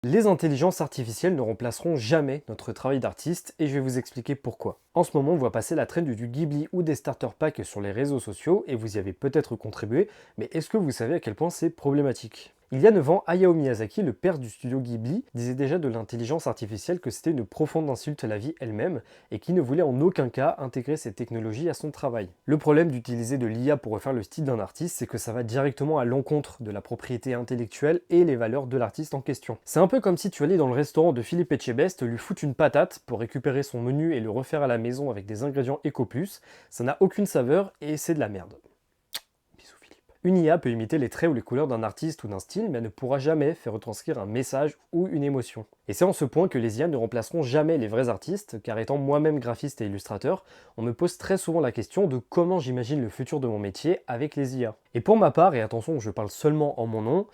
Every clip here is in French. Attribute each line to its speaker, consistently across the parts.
Speaker 1: Les intelligences artificielles ne remplaceront jamais notre travail d'artiste et je vais vous expliquer pourquoi. En ce moment, on voit passer la trend du Ghibli ou des starter packs sur les réseaux sociaux et vous y avez peut-être contribué, mais est-ce que vous savez à quel point c'est problématique? Il y a 9 ans, Hayao Miyazaki, le père du studio Ghibli, disait déjà de l'intelligence artificielle que c'était une profonde insulte à la vie elle-même et qu'il ne voulait en aucun cas intégrer ces technologies à son travail. Le problème d'utiliser de l'IA pour refaire le style d'un artiste, c'est que ça va directement à l'encontre de la propriété intellectuelle et les valeurs de l'artiste en question. C'est un peu comme si tu allais dans le restaurant de Philippe Etchebest lui foutre une patate pour récupérer son menu et le refaire à la maison avec des ingrédients Eco+, ça n'a aucune saveur et c'est de la merde. Bisous Philippe. Une IA peut imiter les traits ou les couleurs d'un artiste ou d'un style, mais elle ne pourra jamais faire retranscrire un message ou une émotion. Et c'est en ce point que les IA ne remplaceront jamais les vrais artistes, car étant moi-même graphiste et illustrateur, on me pose très souvent la question de comment j'imagine le futur de mon métier avec les IA. Et pour ma part, et attention, je parle seulement en mon nom,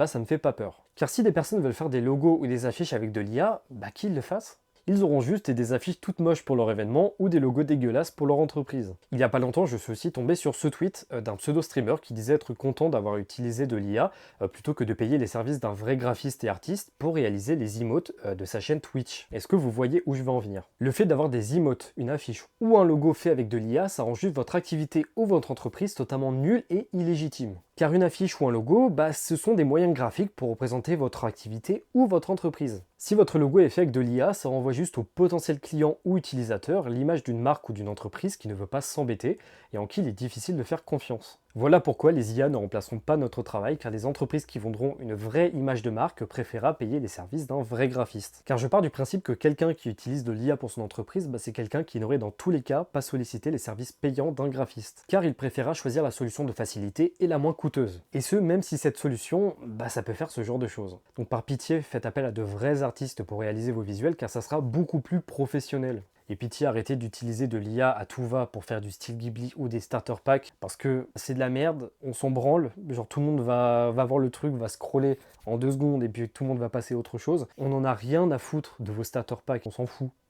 Speaker 1: ça me fait pas peur. Car si des personnes veulent faire des logos ou des affiches avec de l'IA, qu'ils le fassent. Ils auront juste des affiches toutes moches pour leur événement ou des logos dégueulasses pour leur entreprise. Il y a pas longtemps, je suis aussi tombé sur ce tweet d'un pseudo-streamer qui disait être content d'avoir utilisé de l'IA plutôt que de payer les services d'un vrai graphiste et artiste pour réaliser les emotes de sa chaîne Twitch. Est-ce que vous voyez où je veux en venir? Le fait d'avoir des emotes, une affiche ou un logo fait avec de l'IA, ça rend juste votre activité ou votre entreprise totalement nulle et illégitime. Car une affiche ou un logo, ce sont des moyens graphiques pour représenter votre activité ou votre entreprise. Si votre logo est fait avec de l'IA, ça renvoie juste au potentiel client ou utilisateur l'image d'une marque ou d'une entreprise qui ne veut pas s'embêter et en qui il est difficile de faire confiance. Voilà pourquoi les IA ne remplaceront pas notre travail, car les entreprises qui vendront une vraie image de marque préférera payer les services d'un vrai graphiste. Car je pars du principe que quelqu'un qui utilise de l'IA pour son entreprise, c'est quelqu'un qui n'aurait dans tous les cas pas sollicité les services payants d'un graphiste. Car il préférera choisir la solution de facilité et la moins coûteuse. Et ce, même si cette solution, ça peut faire ce genre de choses. Donc par pitié, faites appel à de vrais artistes pour réaliser vos visuels, car ça sera beaucoup plus professionnel. Et pitié, arrêtez d'utiliser de l'IA à tout va pour faire du style Ghibli ou des starter packs, parce que c'est de la merde, on s'en branle, genre tout le monde va voir le truc, va scroller en 2 secondes et puis tout le monde va passer à autre chose. On n'en a rien à foutre de vos starter packs, on s'en fout.